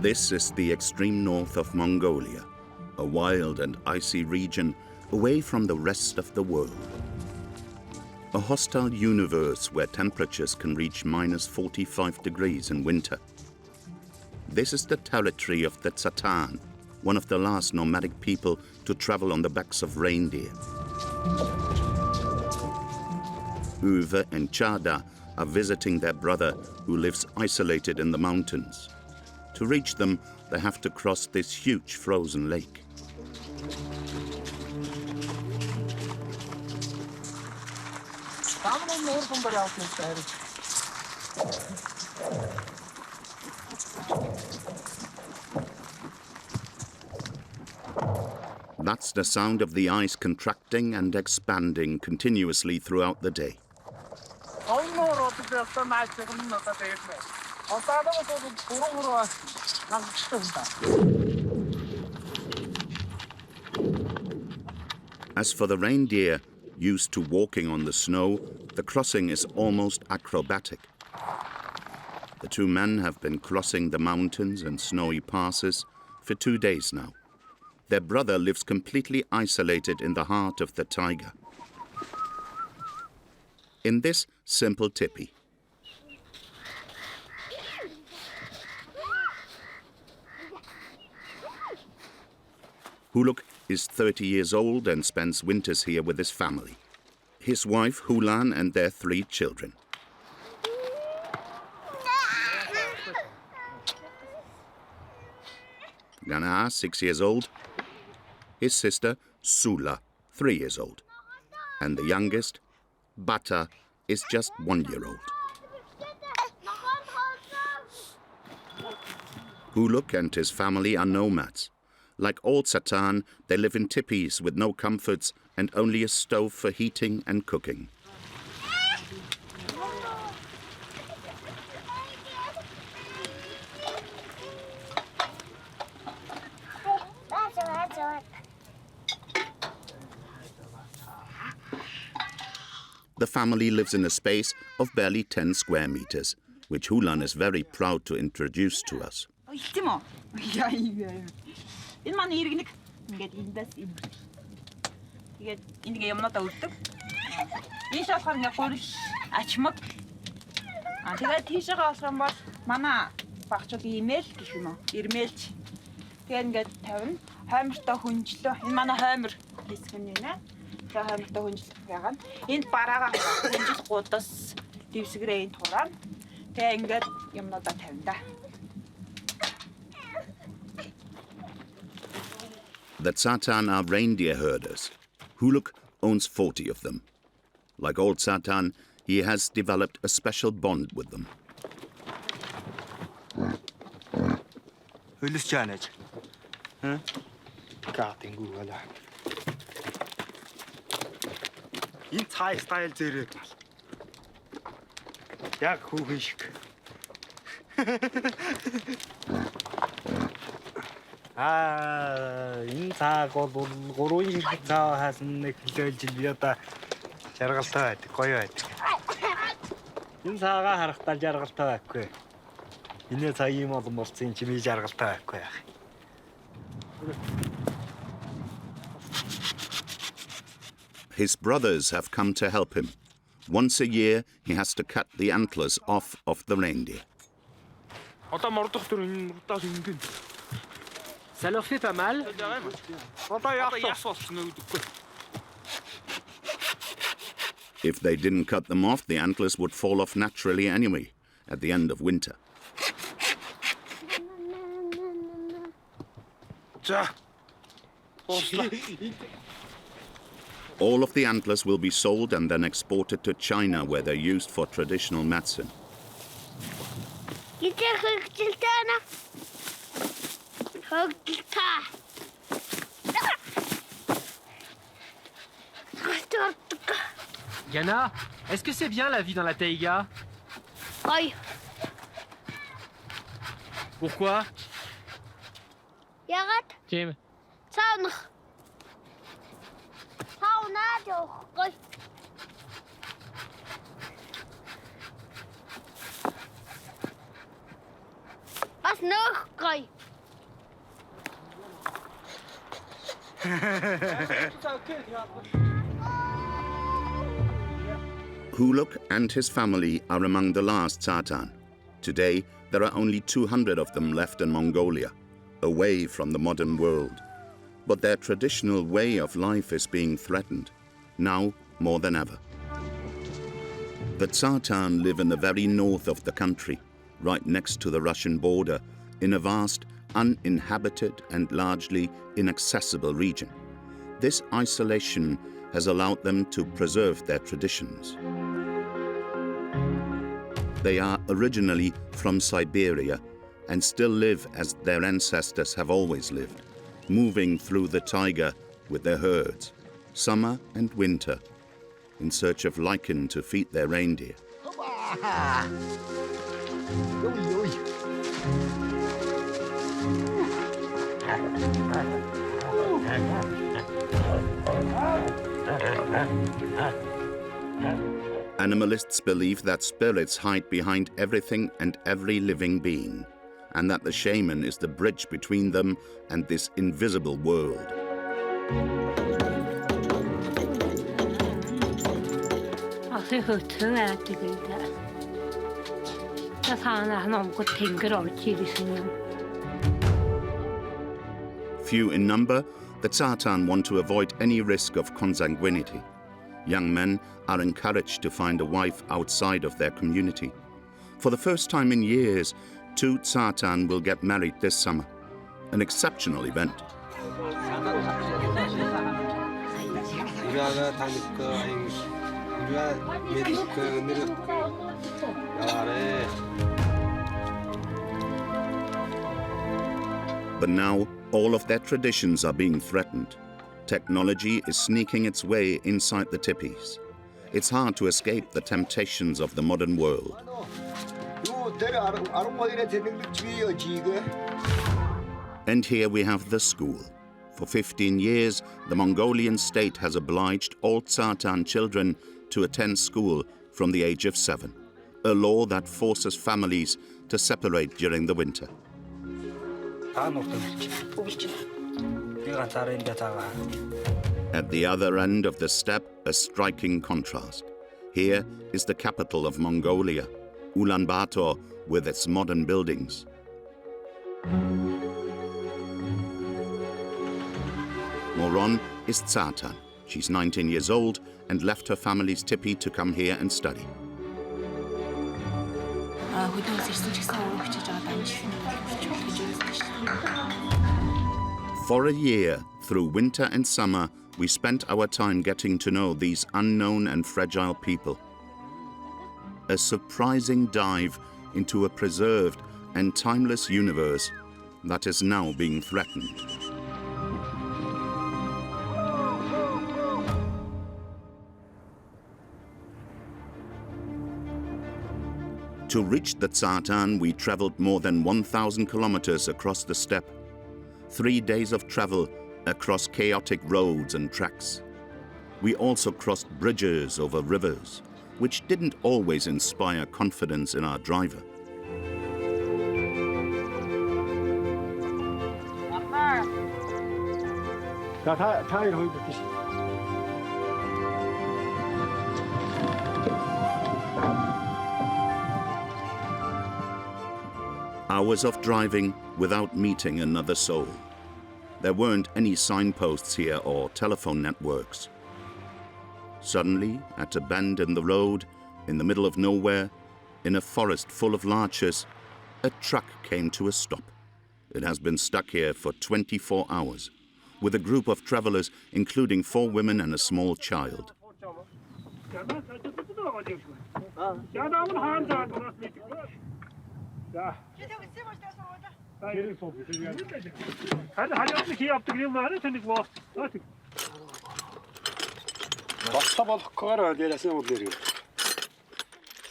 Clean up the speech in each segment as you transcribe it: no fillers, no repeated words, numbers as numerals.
This is the extreme north of Mongolia, a wild and icy region away from the rest of the world. A hostile universe where temperatures can reach minus 45 degrees in winter. This is the territory of the Tsataan, one of the last nomadic people to travel on the backs of reindeer. Uwe and Chada are visiting their brother who lives isolated in the mountains. To reach them, they have to cross this huge frozen lake. That's the sound of the ice contracting and expanding continuously throughout the day. As for the reindeer, used to walking on the snow, the crossing is almost acrobatic. The two men have been crossing the mountains and snowy passes for 2 days now. Their brother lives completely isolated in the heart of the Taiga. In this simple tipi. Huluk is 30 years old and spends winters here with his family. His wife, Hulan, and their 3 children. Gana, 6 years old. His sister, Sula, 3 years old. And the youngest, Bata, is just 1 year old. Huluk and his family are nomads. Like all Tsataan, they live in tipis with no comforts and only a stove for heating and cooking. The family lives in a space of barely 10 square meters, which Hulan is very proud to introduce to us. The Tsataan are reindeer herders. Huluk owns 40 of them. Like all Tsataan, he has developed a special bond with them. His brothers have come to help him. Once a year, he has to cut the antlers off of the reindeer. Ça leur fait pas mal. If they didn't cut them off, the antlers would fall off naturally anyway, at the end of winter. All of the antlers will be sold and then exported to China, where they're used for traditional medicine. Yana, est-ce que c'est bien la vie dans la taïga? Oui. Pourquoi? Yagat. Tim. Saunach. Saunach. Was Snurkaj. Huluk and his family are among the last Tsataan. Today, there are only 200 of them left in Mongolia, away from the modern world. But their traditional way of life is being threatened, now more than ever. The Tsataan live in the very north of the country, right next to the Russian border, in a vast, uninhabited and largely inaccessible region. This isolation has allowed them to preserve their traditions. They are originally from Siberia and still live as their ancestors have always lived, moving through the Taiga with their herds, summer and winter, in search of lichen to feed their reindeer. Animalists believe that spirits hide behind everything and every living being, and that the shaman is the bridge between them and this invisible world. Few in number, the Tsataan want to avoid any risk of consanguinity. Young men are encouraged to find a wife outside of their community. For the first time in years, 2 Tsataan will get married this summer, an exceptional event. But now, all of their traditions are being threatened. Technology is sneaking its way inside the Tipis. It's hard to escape the temptations of the modern world. And here we have the school. For 15 years, the Mongolian state has obliged all Tsataan children to attend school from the age of 7, a law that forces families to separate during the winter. At the other end of the steppe, a striking contrast. Here is the capital of Mongolia, Ulaanbaatar, with its modern buildings. Moron is Tsataan. She's 19 years old and left her family's tipi to come here and study. For a year, through winter and summer, we spent our time getting to know these unknown and fragile people. A surprising dive into a preserved and timeless universe that is now being threatened. To reach the Tsataan, we traveled more than 1,000 kilometers across the steppe. 3 days of travel across chaotic roads and tracks. We also crossed bridges over rivers, which didn't always inspire confidence in our driver. Hours of driving without meeting another soul. There weren't any signposts here or telephone networks. Suddenly, at a bend in the road, in the middle of nowhere, in a forest full of larches, a truck came to a stop. It has been stuck here for 24 hours, with a group of travelers, including 4 women and a small child.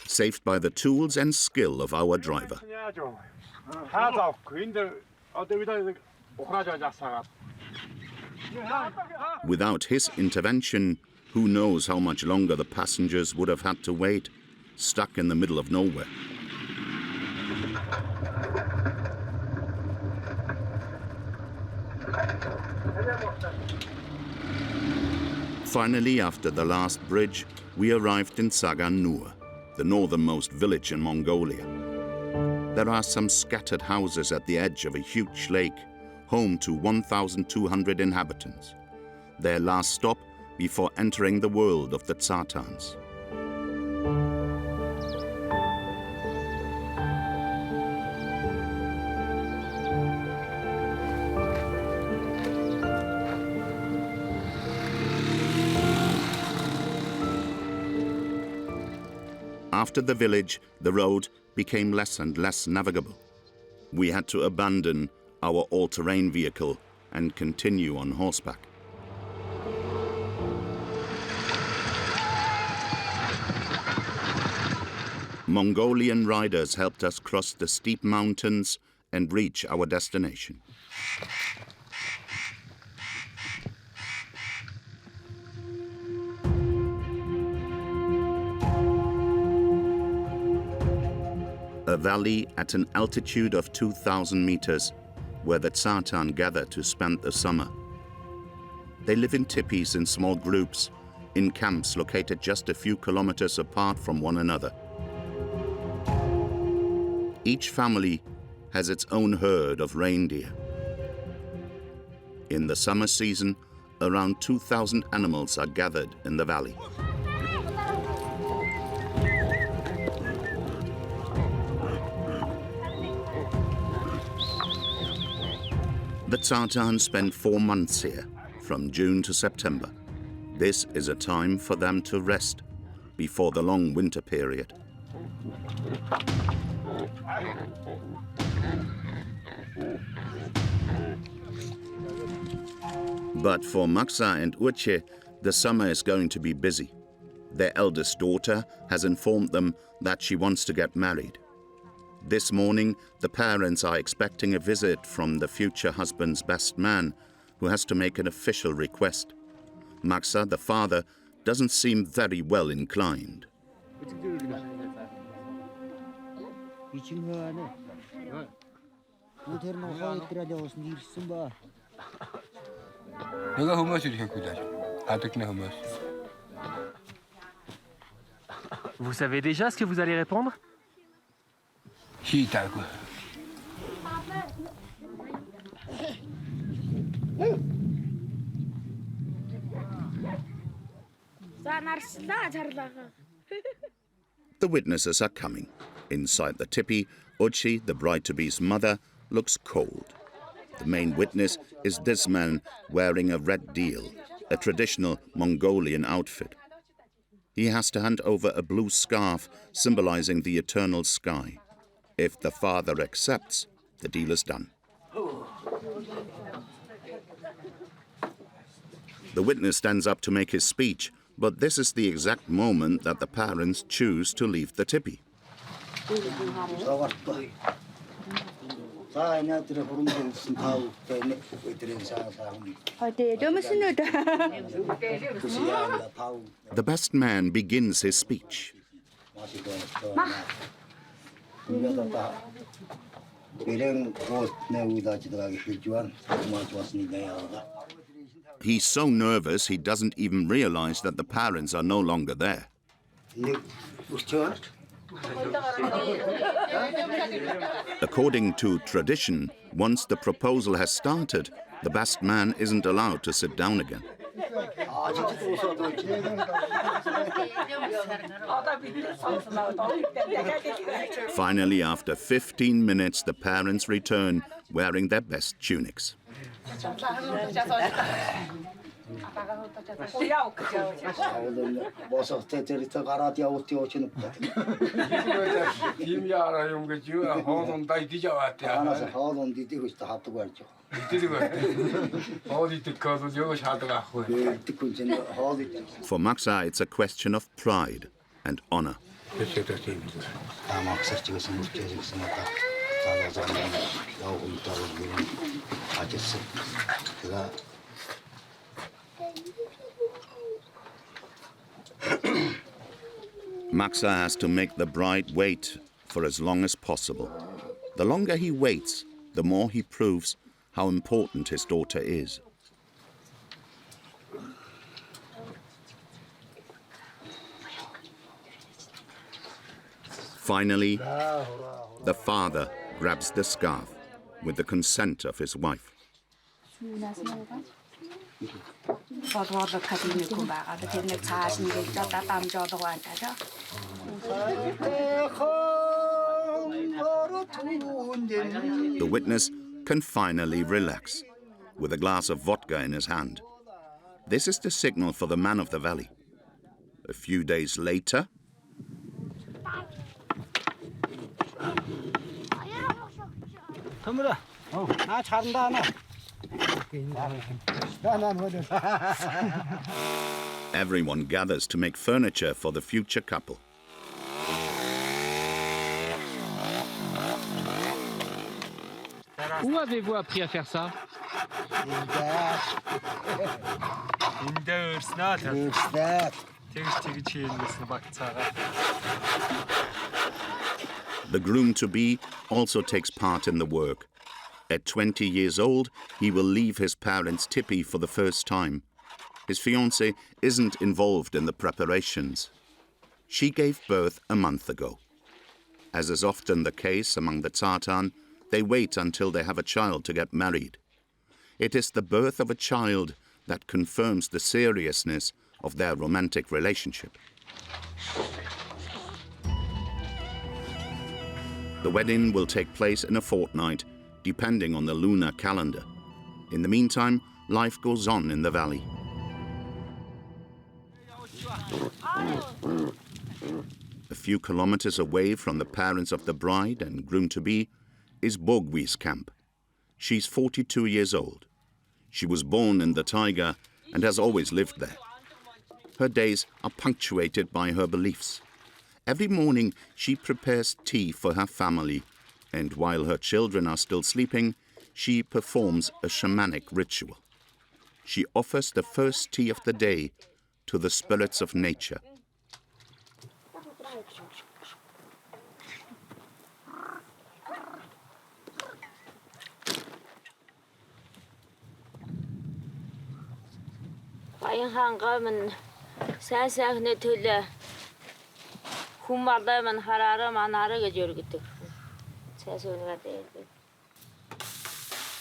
Saved by the tools and skill of our driver. Without his intervention, who knows how much longer the passengers would have had to wait, stuck in the middle of nowhere. Finally, after the last bridge, we arrived in Tsataan, the northernmost village in Mongolia. There are some scattered houses at the edge of a huge lake, home to 1,200 inhabitants. Their last stop before entering the world of the Tsataans. After the village, the road became less and less navigable. We had to abandon our all-terrain vehicle and continue on horseback. Mongolian riders helped us cross the steep mountains and reach our destination. A valley at an altitude of 2,000 meters, where the Tsataan gather to spend the summer. They live in tipis in small groups, in camps located just a few kilometers apart from one another. Each family has its own herd of reindeer. In the summer season, around 2,000 animals are gathered in the valley. The Tsataan spend 4 months here, from June to September. This is a time for them to rest before the long winter period. But for Maksa and Urche, the summer is going to be busy. Their eldest daughter has informed them that she wants to get married. This morning, the parents are expecting a visit from the future husband's best man, who has to make an official request. Maksa, the father, doesn't seem very well inclined. Vous savez déjà ce que vous allez répondre? The witnesses are coming. Inside the tipi, Urchi, the bride-to-be's mother, looks cold. The main witness is this man wearing a red deal, a traditional Mongolian outfit. He has to hand over a blue scarf symbolizing the eternal sky. If the father accepts, the deal is done. The witness stands up to make his speech, but this is the exact moment that the parents choose to leave the tipi. The best man begins his speech. He's so nervous he doesn't even realize that the parents are no longer there. According to tradition, once the proposal has started, the best man isn't allowed to sit down again. Finally, after 15 minutes, the parents return wearing their best tunics. For Maksa, it's a question of pride and honor. Maksa has to make the bride wait for as long as possible. The longer he waits, the more he proves how important his daughter is. Finally, the father grabs the scarf with the consent of his wife. The witness can finally relax with a glass of vodka in his hand. This is the signal for the man of the valley. A few days later, everyone gathers to make furniture for the future couple. Où avez-vous appris à faire ça? The groom-to-be also takes part in the work. At 20 years old, he will leave his parents' tipi for the first time. His fiancée isn't involved in the preparations. She gave birth a month ago. As is often the case among the Tsataan, they wait until they have a child to get married. It is the birth of a child that confirms the seriousness of their romantic relationship. The wedding will take place in a fortnight, depending on the lunar calendar. In the meantime, life goes on in the valley. A few kilometers away from the parents of the bride and groom-to-be is Bogwi's camp. She's 42 years old. She was born in the Taiga and has always lived there. Her days are punctuated by her beliefs. Every morning she prepares tea for her family, and while her children are still sleeping, she performs a shamanic ritual. She offers the first tea of the day to the spirits of nature.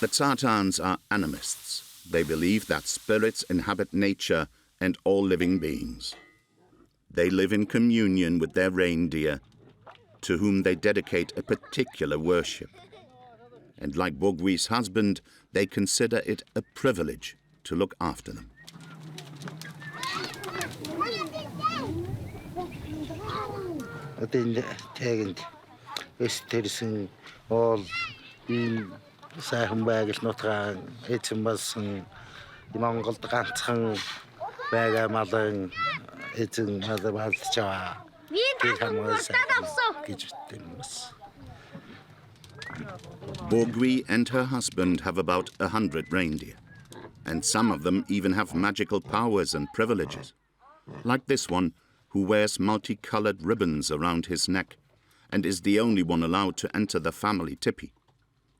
The Tsataans are animists. They believe that spirits inhabit nature and all living beings. They live in communion with their reindeer, to whom they dedicate a particular worship. And like Bogwi's husband, they consider it a privilege to look after them. Bogwi and her husband have about 100 reindeer, and some of them even have magical powers and privileges, like this one, who wears multicolored ribbons around his neck and is the only one allowed to enter the family tipi,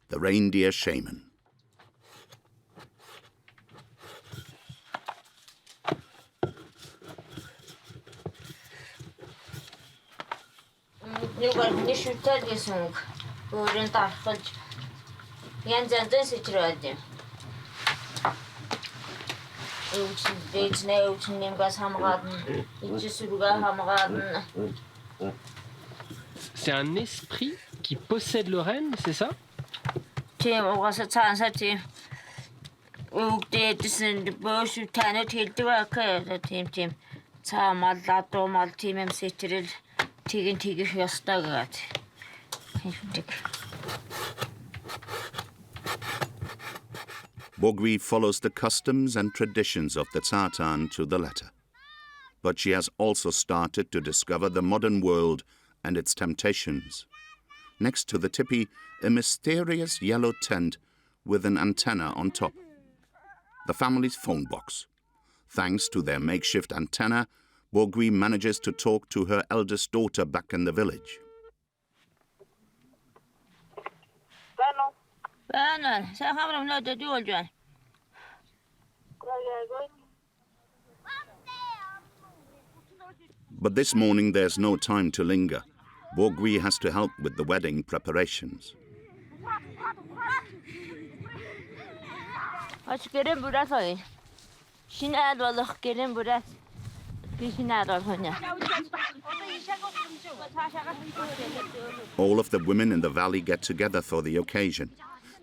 the reindeer shaman. C'est un esprit qui possède le renne, c'est ça? Bogwi follows the customs and traditions of the Tsataan to the letter. But she has also started to discover the modern world and its temptations. Next to the tipi, a mysterious yellow tent with an antenna on top. The family's phone box. Thanks to their makeshift antenna, Bogwi manages to talk to her eldest daughter back in the village. But this morning there's no time to linger. Bogui has to help with the wedding preparations. All of the women in the valley get together for the occasion.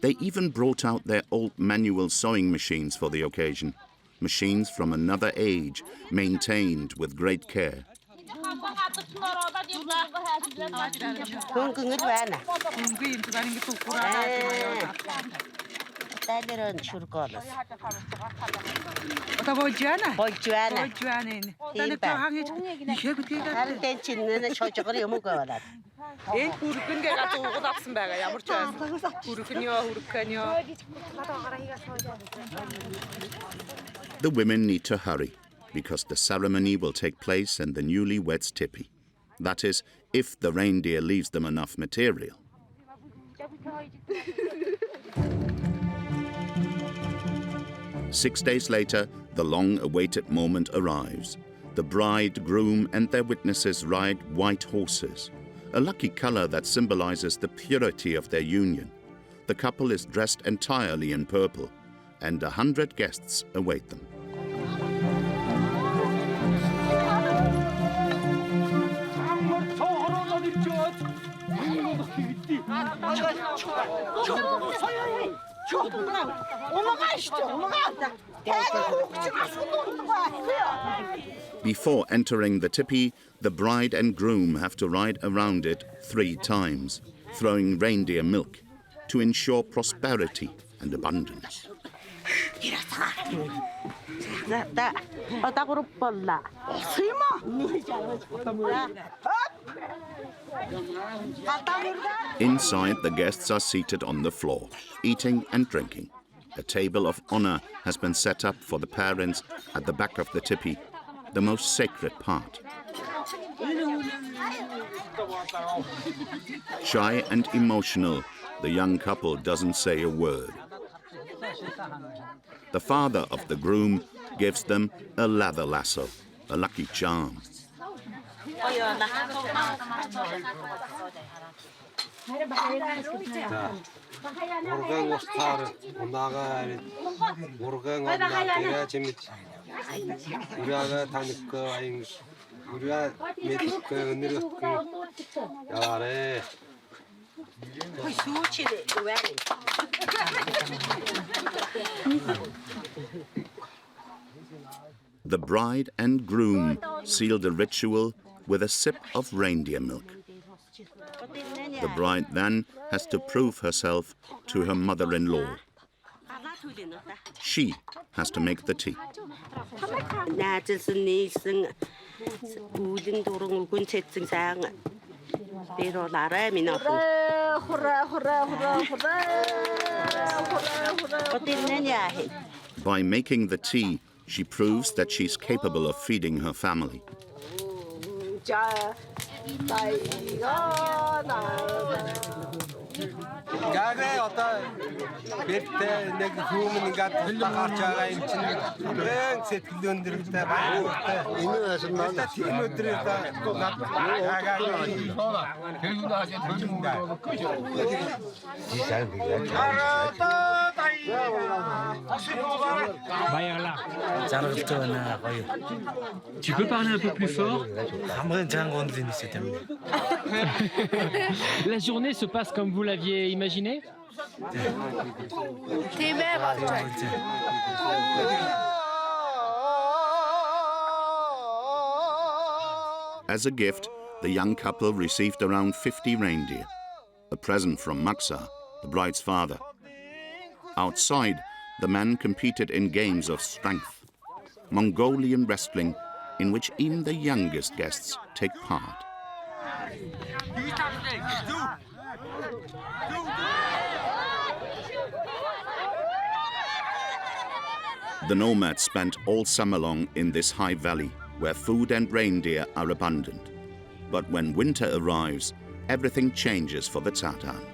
They even brought out their old manual sewing machines for the occasion. Machines from another age, maintained with great care. The women need to hurry because the ceremony will take place in the newlyweds' tipi. That is, if the reindeer leaves them enough material. Six days later, the long-awaited moment arrives. The bride, groom, and their witnesses ride white horses, a lucky color that symbolizes the purity of their union. The couple is dressed entirely in purple, and 100 guests await them. Before entering the tipi, the bride and groom have to ride around it 3 times, throwing reindeer milk to ensure prosperity and abundance. Inside, the guests are seated on the floor, eating and drinking. A table of honor has been set up for the parents at the back of the tipi, the most sacred part. Shy and emotional, the young couple doesn't say a word. The father of the groom gives them a leather lasso, a lucky charm. The bride and groom seal the ritual with a sip of reindeer milk. The bride then has to prove herself to her mother-in-law. She has to make the tea. By making the tea, she proves that she's capable of feeding her family. Tu peux parler un peu plus fort? La journée se passe comme vous l'aviez imaginé? As a gift, the young couple received around 50 reindeer, a present from Maksa, the bride's father. Outside, the men competed in games of strength, Mongolian wrestling, in which even the youngest guests take part. The nomads spent all summer long in this high valley, where food and reindeer are abundant. But when winter arrives, everything changes for the Tsataan.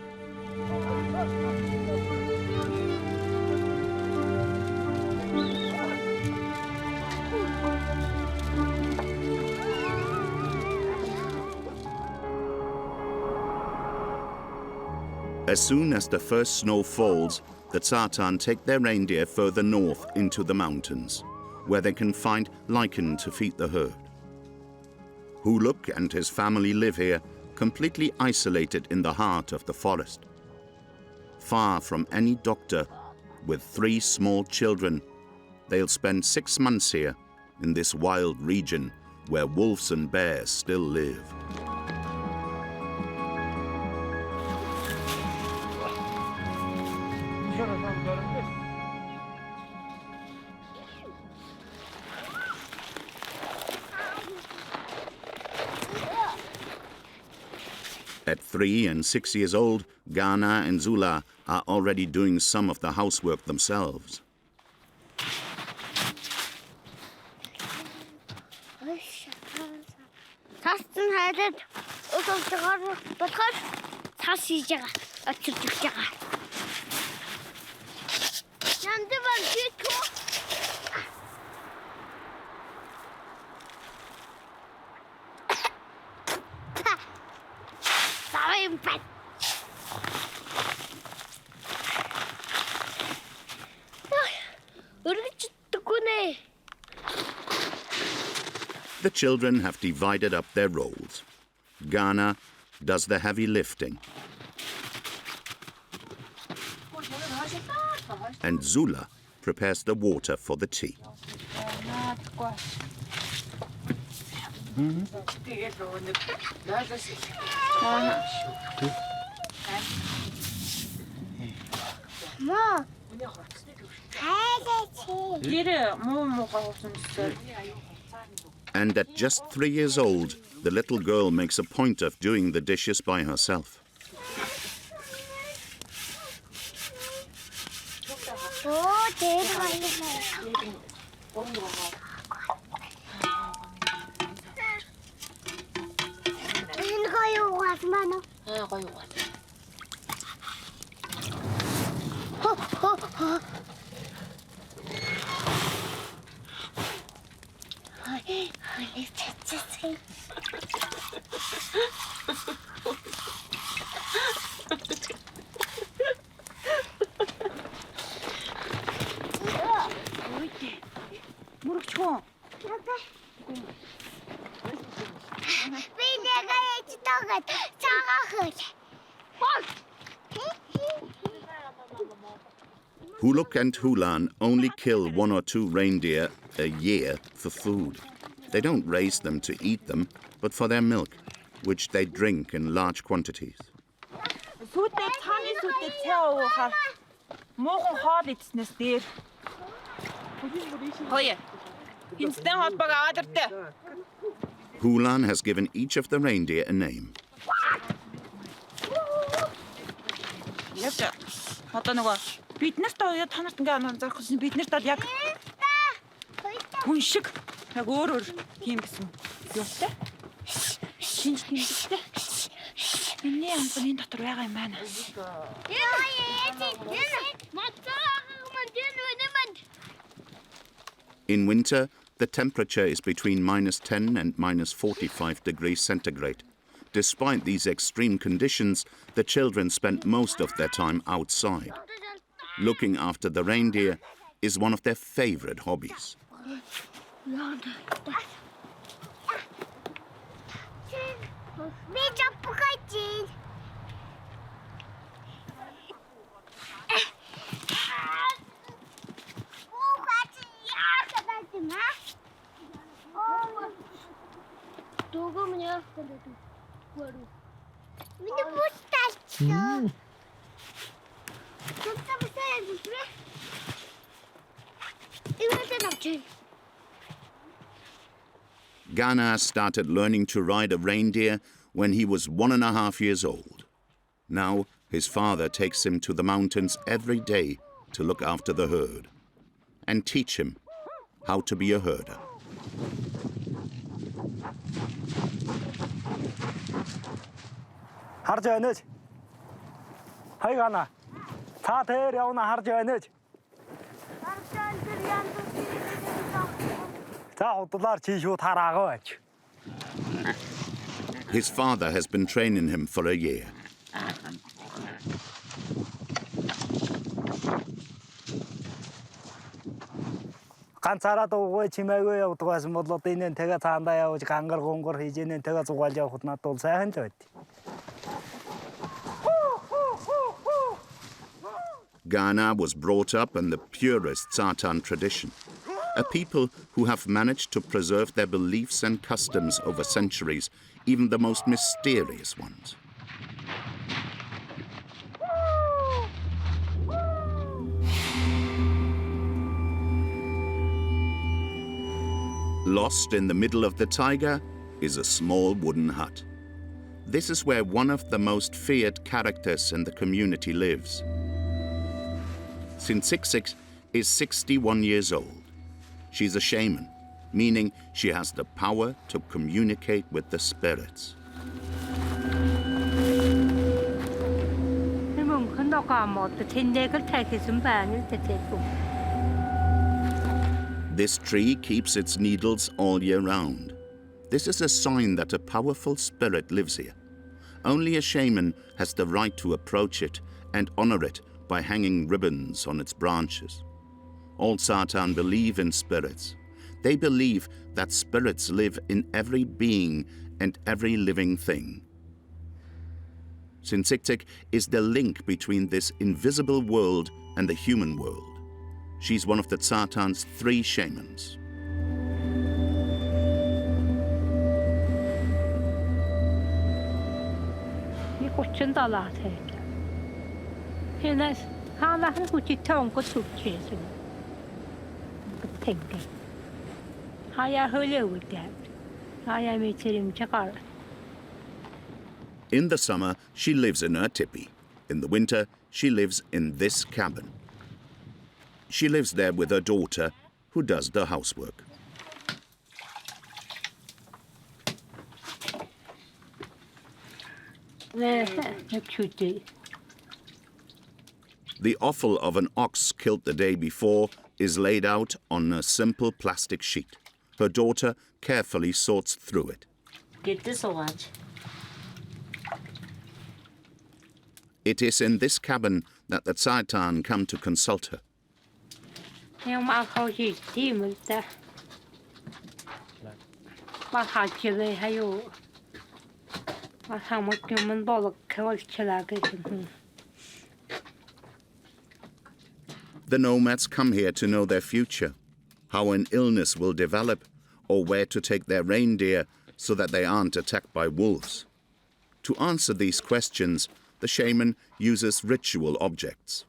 As soon as the first snow falls, the Tsataan take their reindeer further north into the mountains, where they can find lichen to feed the herd. Huluk and his family live here, completely isolated in the heart of the forest. Far from any doctor, with 3 small children, they'll spend 6 months here in this wild region where wolves and bears still live. At 3 and 6 years old, Ghana and Zula are already doing some of the housework themselves. The children have divided up their roles. Ghana does the heavy lifting, and Zula prepares the water for the tea. And at just 3 years old, the little girl makes a point of doing the dishes by herself. Huluk and Hulan only kill 1 or 2 reindeer a year for food. They don't raise them to eat them, but for their milk, which they drink in large quantities. Hulan has given each of the reindeer a name. In winter, the temperature is between -10 and -45 degrees centigrade. Despite these extreme conditions, the children spend most of their time outside. Looking after the reindeer is one of their favorite hobbies. Ghana started learning to ride a reindeer when he was 1.5 years old. Now his father takes him to the mountains every day to look after the herd and teach him how to be a herder. His father has been training him for a year. ганцаараад уугүй чимээгүй явдгаас модлоо энэ тэгээ цаандаа явж гангар гонгор хийж энэ тэгээ зугаалж явахд надад бол сайхан л байд. Ghana was brought up in the purest Tsataan tradition, a people who have managed to preserve their beliefs and customs over centuries, even the most mysterious ones. Lost in the middle of the Taiga is a small wooden hut. This is where one of the most feared characters in the community lives. Sintsiksik is 61 years old. She's a shaman, meaning she has the power to communicate with the spirits. This tree keeps its needles all year round. This is a sign that a powerful spirit lives here. Only a shaman has the right to approach it and honor it by hanging ribbons on its branches. All Tsataan believe in spirits. They believe that spirits live in every being and every living thing. Sintsiksik is the link between this invisible world and the human world. She's one of the Tsataan's 3 shamans. In the summer, she lives in her tipi. In the winter, she lives in this cabin. She lives there with her daughter, who does the housework. The offal of an ox killed the day before is laid out on a simple plastic sheet. Her daughter carefully sorts through it. It is in this cabin that the Tsataan come to consult her. The nomads come here to know their future, how an illness will develop, or where to take their reindeer so that they aren't attacked by wolves. To answer these questions, the shaman uses ritual objects.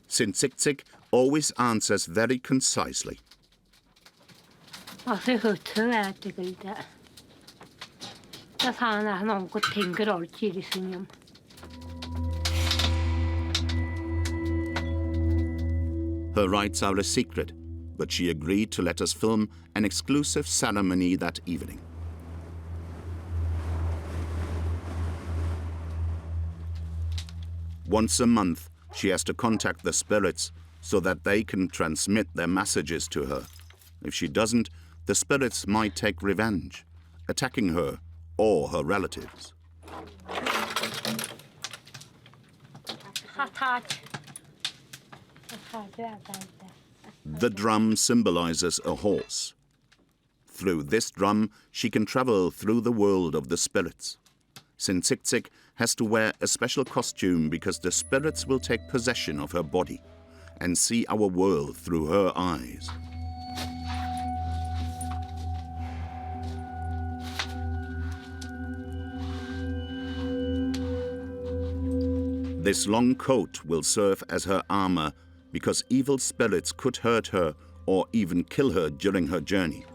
Sintsiksik always answers very concisely. Her rites are a secret, but she agreed to let us film an exclusive ceremony that evening. Once a month, she has to contact the spirits so that they can transmit their messages to her. If she doesn't, the spirits might take revenge, attacking her or her relatives. The drum symbolizes a horse. Through this drum, she can travel through the world of the spirits. Sintsiksik has to wear a special costume because the spirits will take possession of her body and see our world through her eyes. This long coat will serve as her armor because evil spirits could hurt her or even kill her during her journey.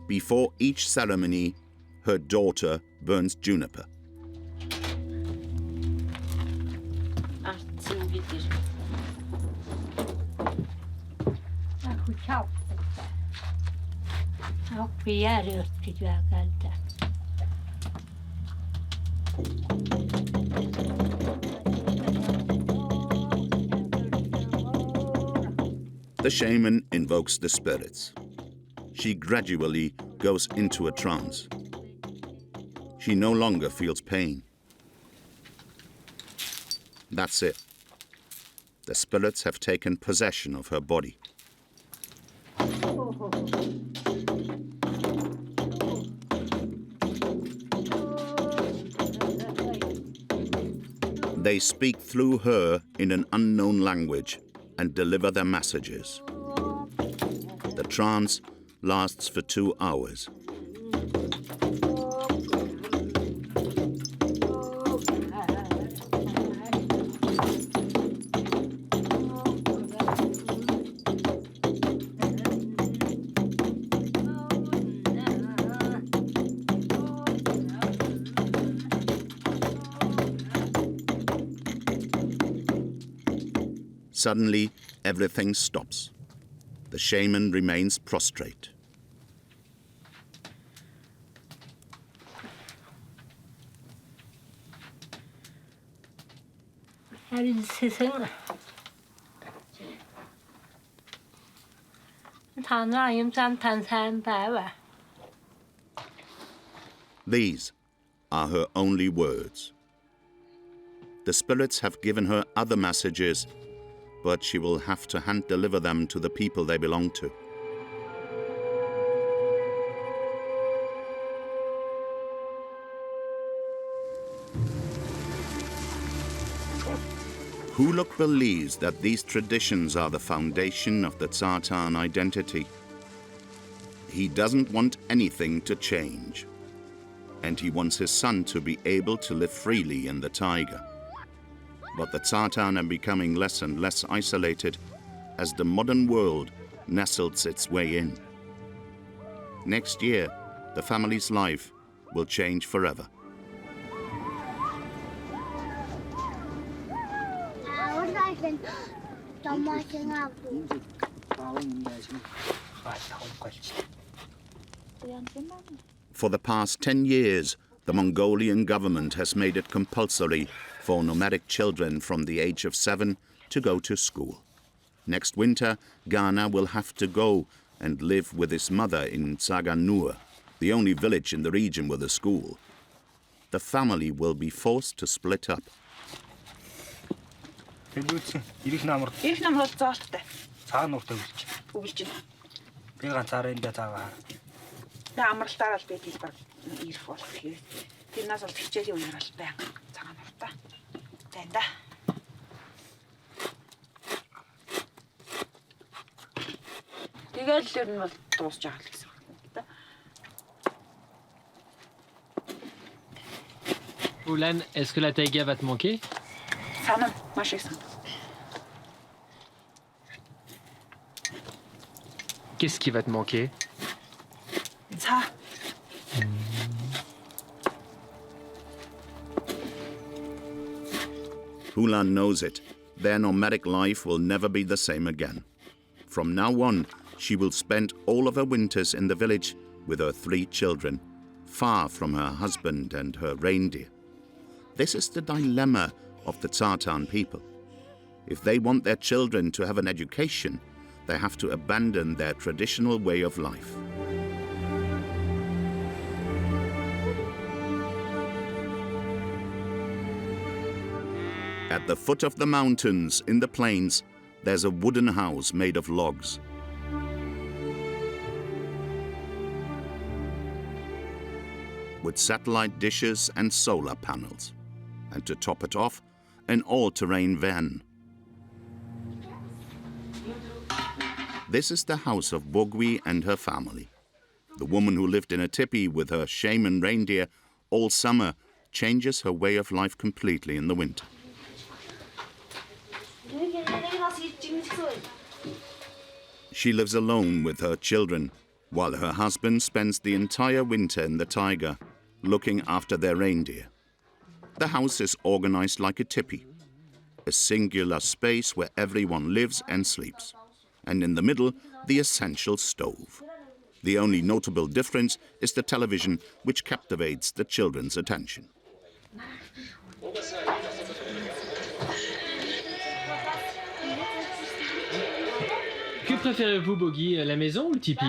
Before each ceremony, her daughter burns juniper. The shaman invokes the spirits. She gradually goes into a trance. She no longer feels pain. That's it. The spirits have taken possession of her body. They speak through her in an unknown language and deliver their messages. The trance lasts for 2 hours. Suddenly, everything stops. The shaman remains prostrate. These are her only words. The spirits have given her other messages, but she will have to hand-deliver them to the people they belong to. Huluk believes that these traditions are the foundation of the Tsataan identity. He doesn't want anything to change, and he wants his son to be able to live freely in the Taiga. But the Tsataan are becoming less and less isolated as the modern world nestles its way in. Next year, the family's life will change forever. For the past 10 years, the Mongolian government has made it compulsory for nomadic children from the age of 7 to go to school. Next winter, Ghana will have to go and live with his mother in Tsagaan, the only village in the region with a school. The family will be forced to split up. Ulan, est-ce que la taïga va te manquer? Qu'est-ce qui va te manquer? Ulan knows it. Their nomadic life will never be the same again. From now on, she will spend all of her winters in the village with her 3 children, far from her husband and her reindeer. This is the dilemma of the Tsataan people. If they want their children to have an education, they have to abandon their traditional way of life. At the foot of the mountains in the plains, there's a wooden house made of logs. With satellite dishes and solar panels. And to top it off, an all-terrain van. This is the house of Bogwi and her family. The woman who lived in a tipi with her shaman reindeer all summer changes her way of life completely in the winter. She lives alone with her children, while her husband spends the entire winter in the Taiga, looking after their reindeer. The house is organized like a tipi, a singular space where everyone lives and sleeps, and in the middle, the essential stove. The only notable difference is the television, which captivates the children's attention. Que préférez-vous, Bogi, la maison ou le tipi?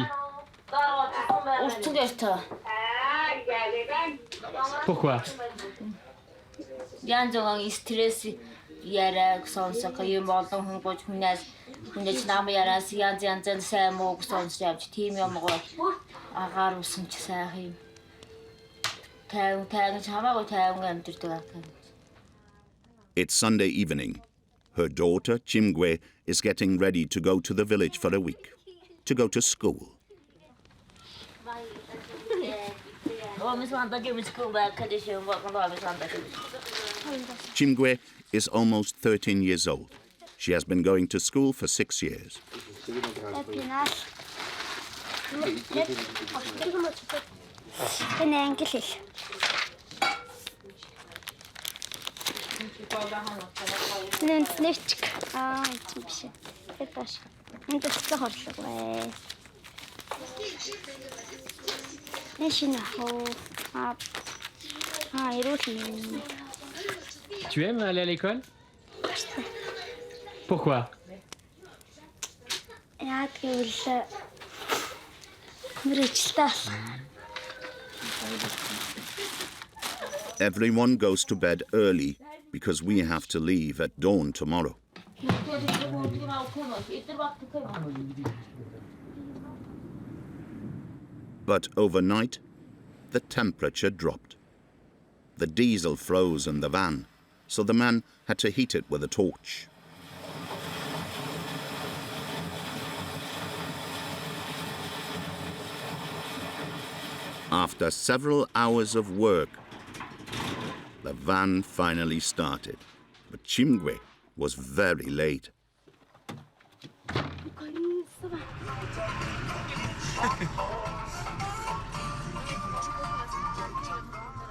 Pourquoi? янз стресс яриаг сонсох юм олон хүн хүнээс нам яраас янз сайн мууг сонсож явж тийм юм гоо агаар усан ч сайхан юм. Тайван хамаагүй тайван амьдэрдэг ах. It's Sunday evening. Her daughter, Chimgwe, is getting ready to go to the village for a week, to go to school. Chimgwe is almost 13 years old. She has been going to school for 6 years. Tu aimes aller à l'école? Pourquoi? Everyone goes to bed early because we have to leave at dawn tomorrow. But overnight, the temperature dropped. The diesel froze in the van, so the man had to heat it with a torch. After several hours of work, the van finally started, but Chimgwe was very late.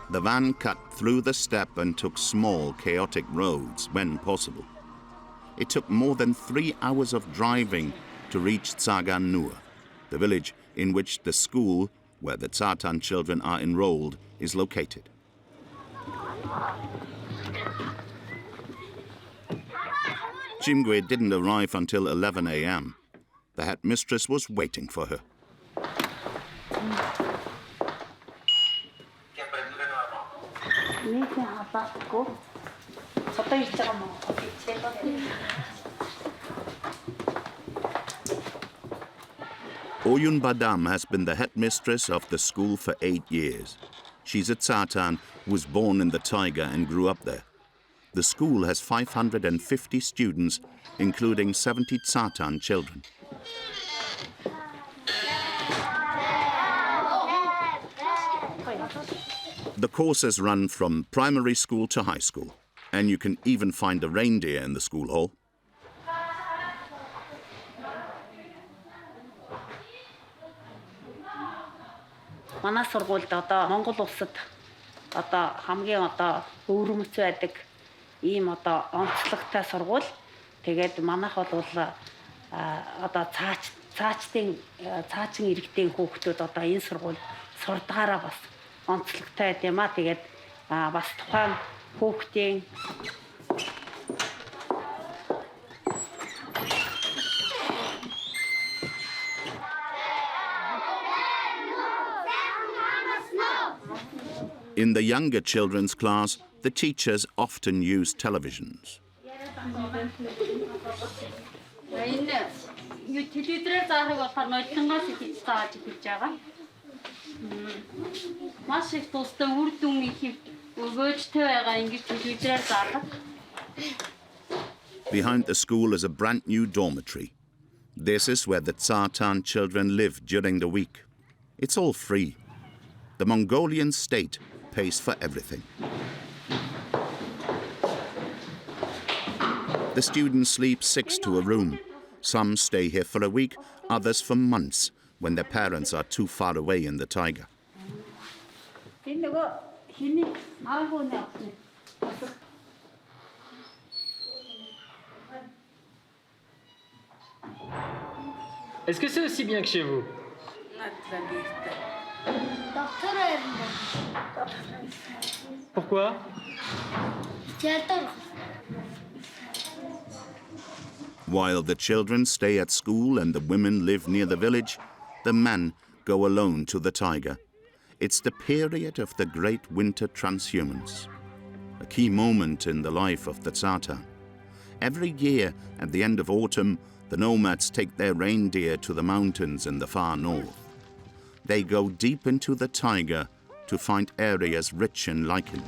The van cut through the steppe and took small, chaotic roads when possible. It took more than 3 hours of driving to reach Tsataan, the village in which the school, where the Tsataan children are enrolled, is located. Chimgwe didn't arrive until 11 a.m. The headmistress was waiting for her. Ulaanbaatar has been the headmistress of the school for 8 years. She's a Tsataan who was born in the Taiga and grew up there. The school has 550 students, including 70 Tsataan children. The courses run from primary school to high school, and you can even find a reindeer in the school hall. Манай сургуульд одоо Монгол улсад одоо хамгийн одоо өвөрмөц байдаг ийм одоо онцлогтой сургууль. Тэгээд манайх бол одоо цаачдын иргэдийн хүүхдүүд одоо энэ сургууль сурдгаараа бас онцлогтой байд юм а. Тэгээд бас тухайн хүүхдийн In the younger children's class, the teachers often use televisions. Behind the school is a brand new dormitory. This is where the Tsataan children live during the week. It's all free. The Mongolian state pays for everything. The students sleep 6 to a room. Some stay here for a week, others for months, when their parents are too far away in the taiga. Est-ce que c'est aussi bien que chez vous? Pourquoi? While the children stay at school and the women live near the village, the men go alone to the Taiga. It's the period of the Great Winter Transhumance, a key moment in the life of the Tsataan. Every year, at the end of autumn, the nomads take their reindeer to the mountains in the far north. They go deep into the Taiga to find areas rich in lichen.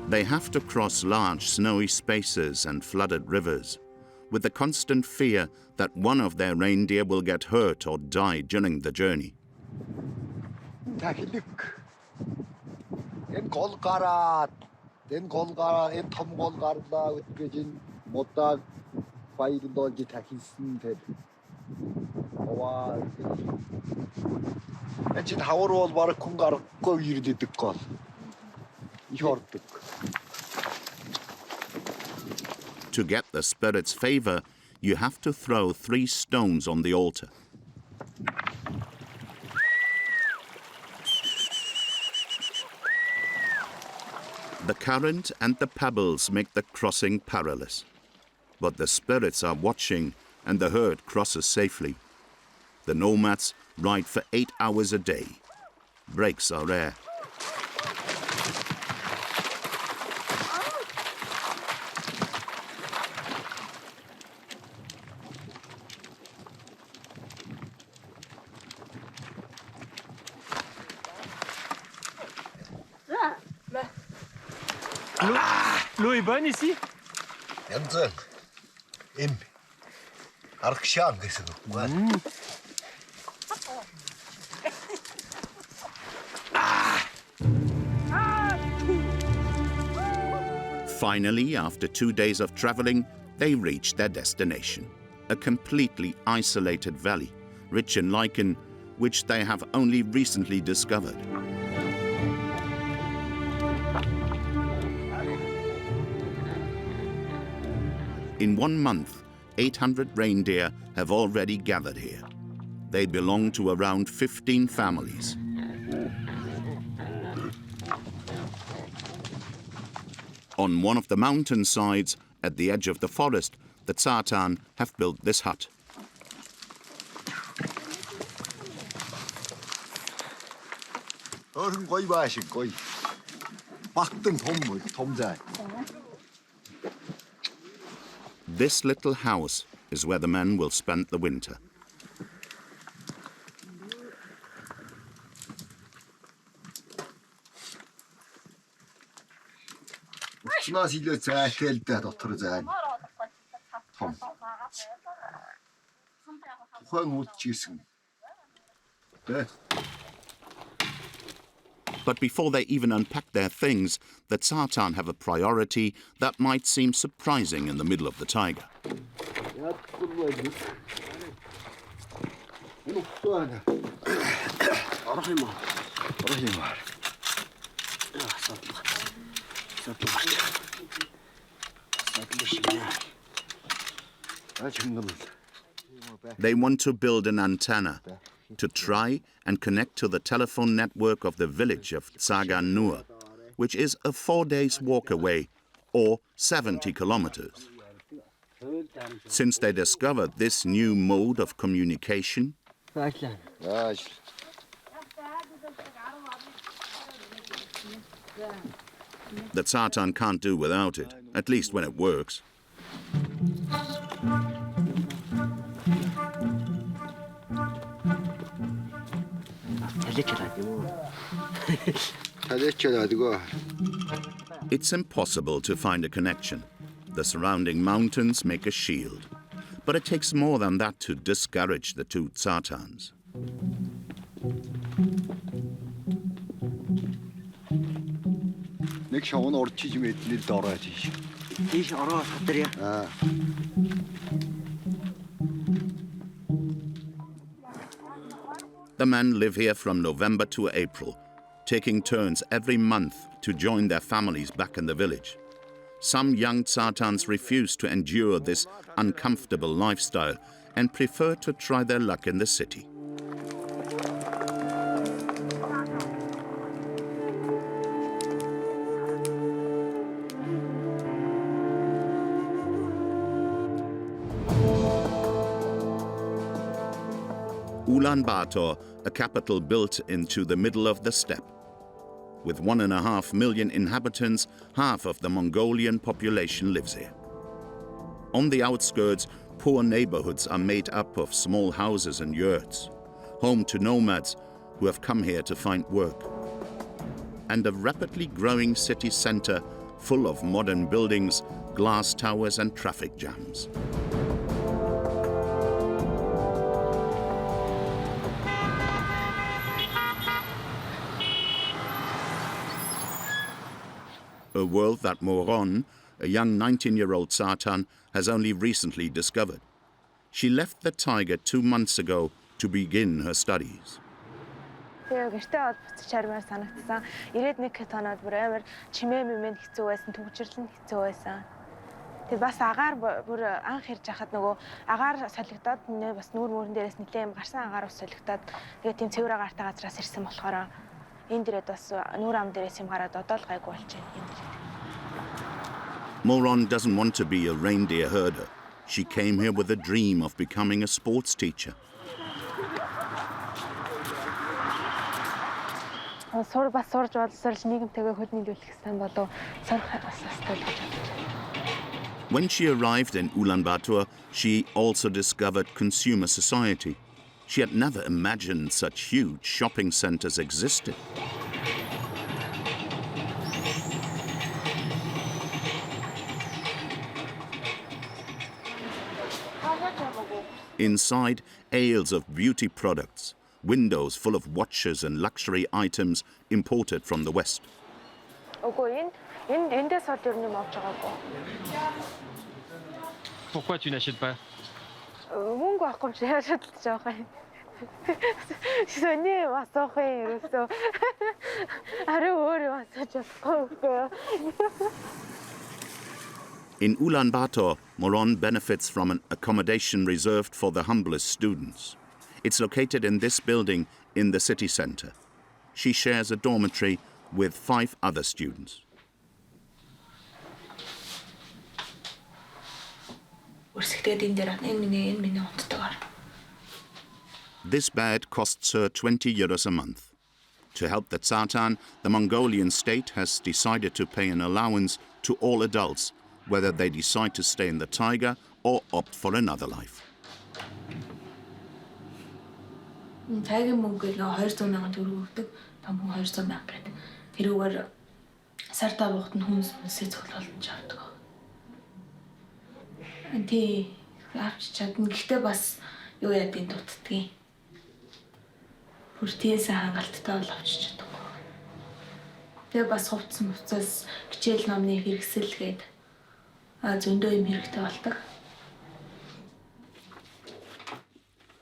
They have to cross large snowy spaces and flooded rivers, with the constant fear that one of their reindeer will get hurt or die during the journey. To get the spirit's favor, you have to throw 3 stones on the altar. The current and the pebbles make the crossing perilous. But the spirits are watching and the herd crosses safely. The nomads ride for 8 hours a day. Breaks are rare. L'eau est bonne ici? Finally, after 2 days of traveling, they reach their destination, a completely isolated valley, rich in lichen, which they have only recently discovered. In 1 month, 800 reindeer have already gathered here. They belong to around 15 families. On one of the mountain sides, at the edge of the forest, the Tsataan have built this hut. This little house is where the men will spend the winter. But before they even unpack their things, the Tsataan have a priority that might seem surprising in the middle of the Taiga. They want to build an antenna to try and connect to the telephone network of the village of Tsagaan, which is a 4 days walk away, or 70 kilometers. Since they discovered this new mode of communication, the Tsataan can't do without it, at least when it works. It's impossible to find a connection. The surrounding mountains make a shield. But it takes more than that to discourage the 2 Tsataans. The men live here from November to April, taking turns every month to join their families back in the village. Some young Tsaataans refuse to endure this uncomfortable lifestyle and prefer to try their luck in the city. Ulaanbaatar, a capital built into the middle of the steppe. With 1.5 million inhabitants, half of the Mongolian population lives here. On the outskirts, poor neighborhoods are made up of small houses and yurts, home to nomads who have come here to find work. And a rapidly growing city center full of modern buildings, glass towers and traffic jams. A world that Moron, a young 19-year-old Tsataan, has only recently discovered. She left the Taiga 2 months ago to begin her studies. Гэртээ бол буцаж хармаар санагдсан. Ирээд нэг тоноод бүр амар чимээ мэмэнд хэцүү байсан, төгжрлэн хэцүү байсан. Тэгээ бас агаар бүр анх ирж хахад нөгөө агаар солигдоод нэ бас нүүр мөрөн дээрээс нэлээд гарсан агаар ус солигдоод тэгээ тийм цэвэр агаартай газраас ирсэн болохоор энэ дээрээ бас нүүр ам дээрээс юм гараад одоо л гайгүй болж байна энэ дээрээ. Moron doesn't want to be a reindeer herder. She came here with a dream of becoming a sports teacher. Бас сурж болсоор нийгэмтэйгээ хөдөлмөрлөх гэсэн болов сурах асуулттай гэж бодож. When she arrived in Ulaanbaatar, she also discovered consumer society. She had never imagined such huge shopping centers existed. Inside, aisles of beauty products, windows full of watches and luxury items imported from the West. Pourquoi tu n'achètes pas? In Ulaanbaatar, Moron benefits from an accommodation reserved for the humblest students. It's located in this building in the city center. She shares a dormitory with 5 other students. This bed costs her 20 euros a month. To help the Tsataan, the Mongolian state has decided to pay an allowance to all adults, whether they decide to stay in the Taiga or opt for another life. Тайгийн мөнгө нэг 200 мянган төгрөг өгдөг. Том хүн 200 мянга гэдэг. Тэрүүгээр сартаа буухад нь хүмүүсээ цуглуулж авдаг. Тий авч чадна. Гэхдээ бас юу яадын дутдгийг. Бүртээсээ хангалттай бол авч чаддаг. Тэгээ бас хувцсан буцаас хичээл номны хэрэгсэл гээд зөндөө юм хэрэгтэй болдог.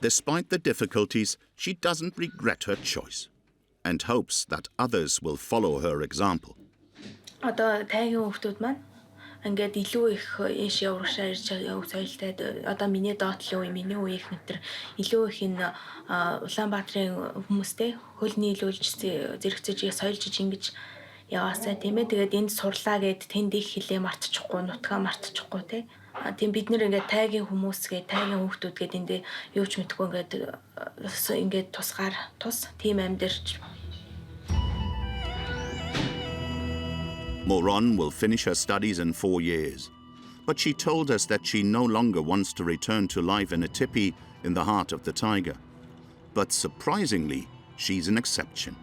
Despite the difficulties, she doesn't regret her choice and hopes that others will follow her example. Одоо тайгийн хүмүүс маань ингээд илүү их эш явуушаа ирж явах соёлтой одоо миний доотлын үе, миний үеийнх мэтэр илүү их энэ Улаанбаатарын хүмүүстэй хөл нийлүүлж зэрэгцэж соёлж ингэж яваасаа тийм ээ. Тэгээд энд сурлаа гэд тэнд их хэлээ мартчихгүй, нутгаа мартчихгүй тий. Тийм бид нэр ингээд тайгийн хүмүүс гээ тайгийн хүүхдүүд гээд энд юу ч мэдгүй ингээд тусгаар тус тийм амьдэрч. Moron will finish her studies in 4 years, but she told us that she no longer wants to return to life in a tipi in the heart of the Taiga. But surprisingly, she's an exception.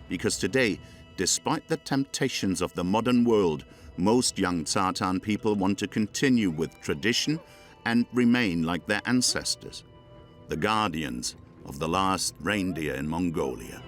Because today, despite the temptations of the modern world, most young Tsataan people want to continue with tradition and remain like their ancestors, the guardians of the last reindeer in Mongolia.